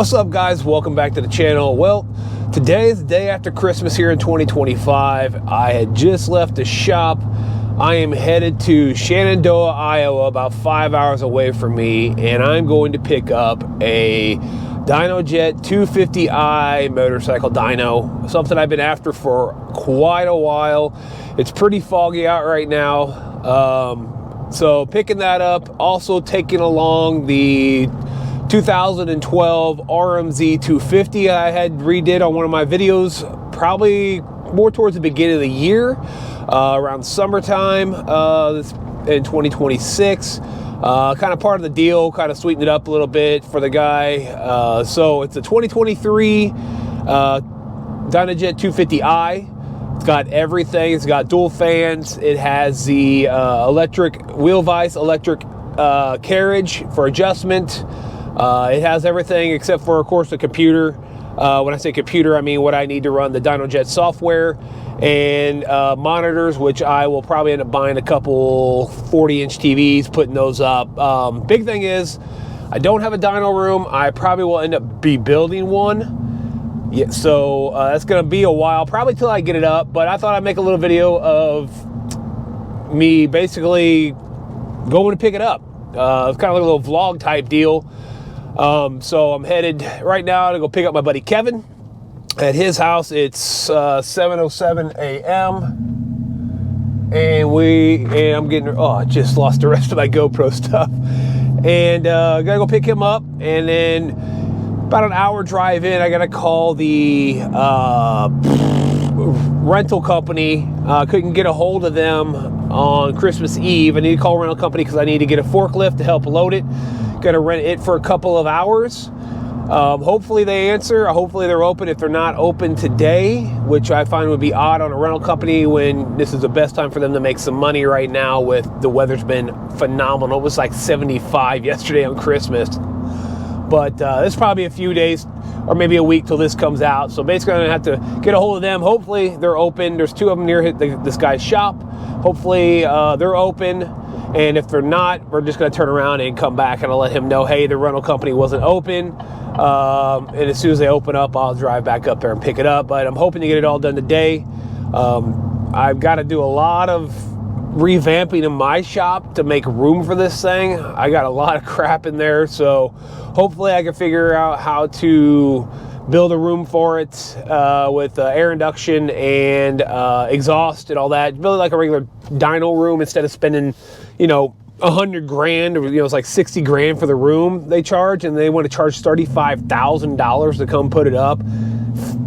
What's up, guys? Welcome back to the channel. Well, today is the day after Christmas here in 2025. I had just left the shop. I am headed to Shenandoah, Iowa, about 5 hours away from me, and I'm going to pick up a Dynojet 250i motorcycle dyno, something I've been after for quite a while. It's pretty foggy out right now, so picking that up. Also taking along the 2012 RMZ 250 I had redid on one of my videos, probably more towards the beginning of the year, around summertime in 2026. Kind of part of the deal, kind of sweetened it up a little bit for the guy. So it's a 2023 Dynojet 250i. It's got everything. It's got dual fans. It has the electric wheel vise, electric carriage for adjustment. It has everything except for, of course, the computer. When I say computer, I mean what I need to run the Dynojet software, and monitors, which I will probably end up buying a couple 40-inch TVs, putting those up. Big thing is, I don't have a dyno room. I probably will end up building one. Yeah, so that's going to be a while, probably till I get it up. But I thought I'd make a little video of me basically going to pick it up. It's kind of like a little vlog type deal. So I'm headed right now to go pick up my buddy Kevin at his house. It's 7:07 a.m. and I'm getting, I just lost the rest of my GoPro stuff, and gotta go pick him up. And then about an hour drive in, I gotta call the rental company. Couldn't get a hold of them on Christmas Eve. I need to call a rental company because I need to get a forklift to help load it. Gonna rent it for a couple of hours. Hopefully they answer. Hopefully they're open. If they're not open today, which I find would be odd on a rental company when this is the best time for them to make some money right now, with the weather's been phenomenal. It was like 75 yesterday on Christmas. But it's probably a few days or maybe a week till this comes out. So basically I'm gonna have to get a hold of them. Hopefully they're open. There's two of them near this guy's shop. Hopefully they're open. And if they're not, we're just going to turn around and come back, and I'll let him know, hey, the rental company wasn't open. And as soon as they open up, I'll drive back up there and pick it up. But I'm hoping to get it all done today. I've got to do a lot of revamping in my shop to make room for this thing. I got a lot of crap in there, so hopefully I can figure out how to build a room for it with air induction and exhaust and all that. Build it like a regular dyno room instead of spending, $100 grand, or it's like 60 grand for the room they charge, and they want to charge $35,000 to come put it up.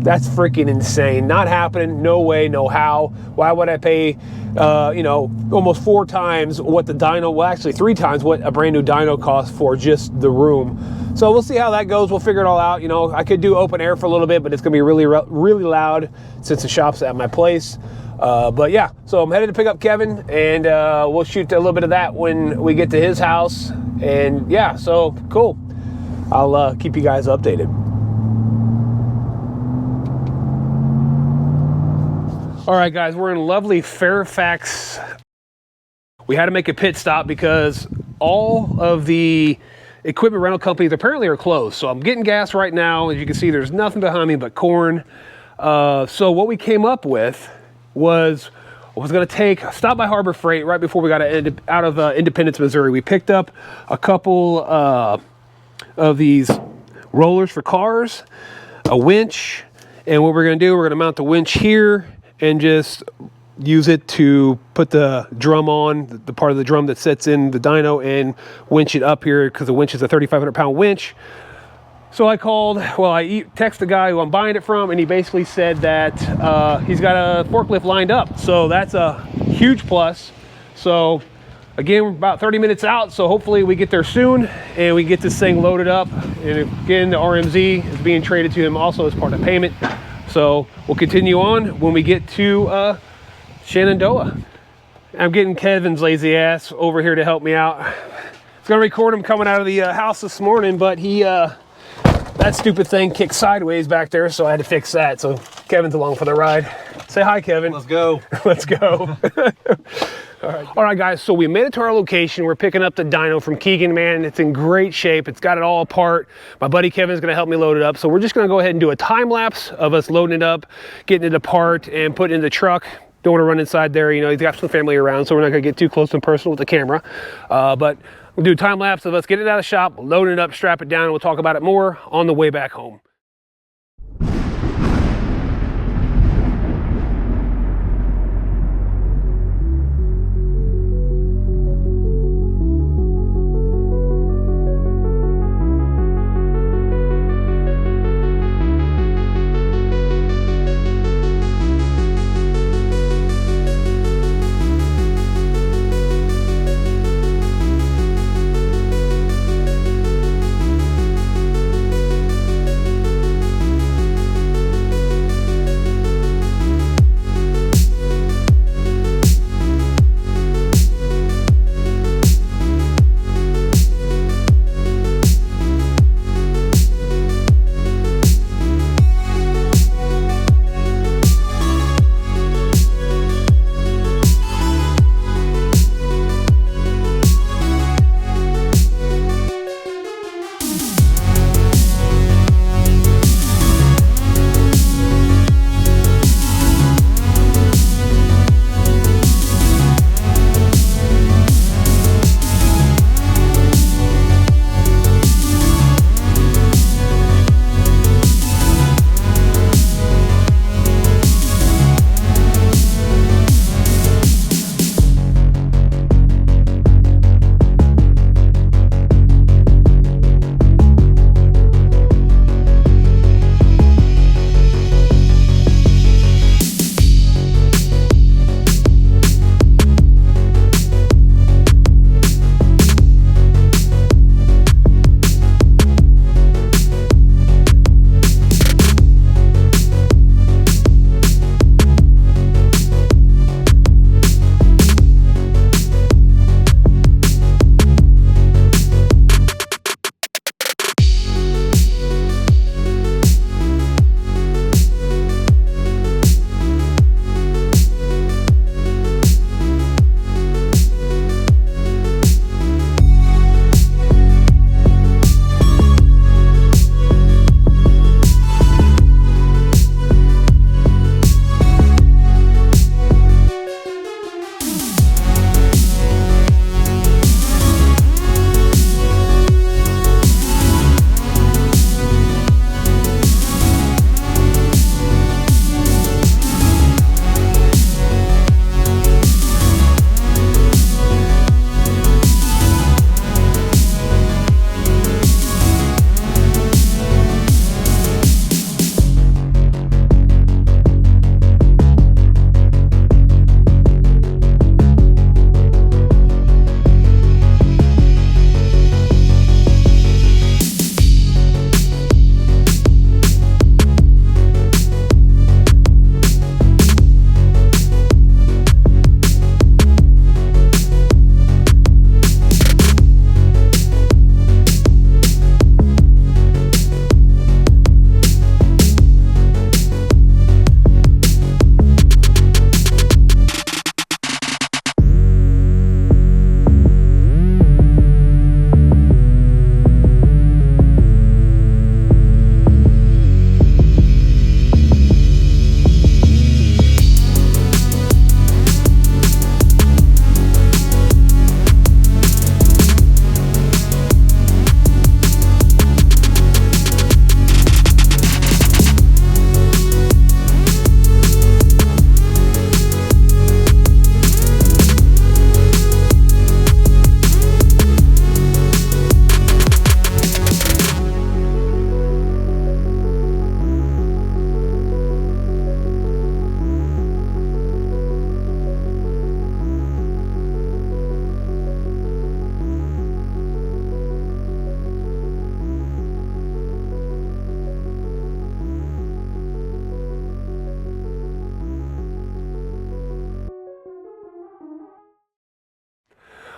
That's freaking insane. Not happening. No way, no how. Why would I pay almost 4 times what the dyno, well, actually 3 times what a brand new dyno costs for just the room? So we'll see how that goes. We'll figure it all out. I could do open air for a little bit, but it's gonna be really, really loud since the shop's at my place. But yeah, so I'm headed to pick up Kevin, and we'll shoot a little bit of that when we get to his house. And yeah, so cool. I'll keep you guys updated. All right, guys, we're in lovely Fairfax. We had to make a pit stop because all of the equipment rental companies apparently are closed. So I'm getting gas right now. As you can see, there's nothing behind me but corn. So what we came up with was I was going to stop by Harbor Freight right before we got out of Independence, Missouri. We picked up a couple of these rollers for cars, a winch, and what we're going to do, we're going to mount the winch here and just use it to put the drum on, the part of the drum that sits in the dyno, and winch it up here because the winch is a 3,500 pound winch. So I texted the guy who I'm buying it from, and he basically said that he's got a forklift lined up. So that's a huge plus. So again, we're about 30 minutes out, so hopefully we get there soon and we get this thing loaded up. And again, the RMZ is being traded to him also as part of payment. So we'll continue on when we get to Shenandoah. I'm getting Kevin's lazy ass over here to help me out. I was gonna record him coming out of the house this morning, but that stupid thing kicked sideways back there, so I had to fix that. So Kevin's along for the ride. Say hi, Kevin. Let's go. Let's go. All right, guys, so we made it to our location. We're picking up the dyno from Keegan, man. It's in great shape. It's got it all apart. My buddy Kevin's gonna help me load it up. So we're just gonna go ahead and do a time lapse of us loading it up, getting it apart, and putting it in the truck. Don't want to run inside there. You know, he's got some family around, so we're not gonna get too close and personal with the camera. But we'll do a time lapse of us getting it out of the shop, load it up, strap it down, and we'll talk about it more on the way back home.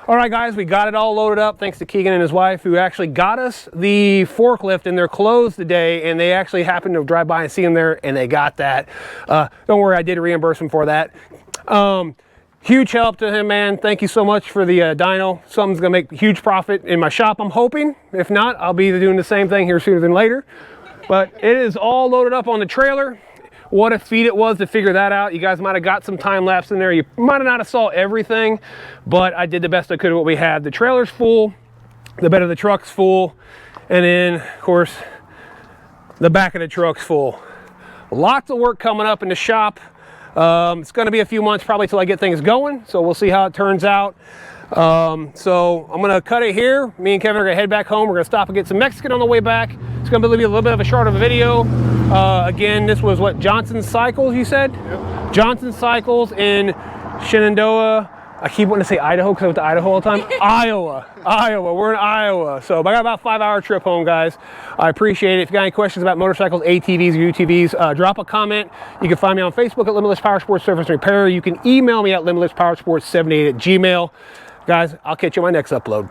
All right, guys, we got it all loaded up thanks to Keegan and his wife, who actually got us the forklift, and they're closed today, and they actually happened to drive by and see them there, and they got that. Don't worry, I did reimburse them for that. Huge help to him, man. Thank you so much for the dyno. Something's gonna make a huge profit in my shop, I'm hoping. If not, I'll be doing the same thing here sooner than later. But it is all loaded up on the trailer. What a feat it was to figure that out. You guys might have got some time lapse in there. You might have not have saw everything, but I did the best I could with what we had. The trailer's full, the bed of the truck's full, and then, of course, the back of the truck's full. Lots of work coming up in the shop. It's going to be a few months probably till I get things going, so we'll see how it turns out. So I'm going to cut it here. Me and Kevin are going to head back home. We're going to stop and get some Mexican on the way back. It's going to be a little bit of a short of a video. Again, this was what, Johnson Cycles, you said? Yep. Johnson Cycles in Shenandoah. I keep wanting to say Idaho because I went to Idaho all the time. Iowa, we're in Iowa. So I got about a 5-hour trip home, guys. I appreciate it. If you got any questions about motorcycles, ATVs, or UTVs, drop a comment. You can find me on Facebook at Limitless Powersports Service and Repair. You can email me at limitlesspowersports78@gmail.com. Guys, I'll catch you on my next upload.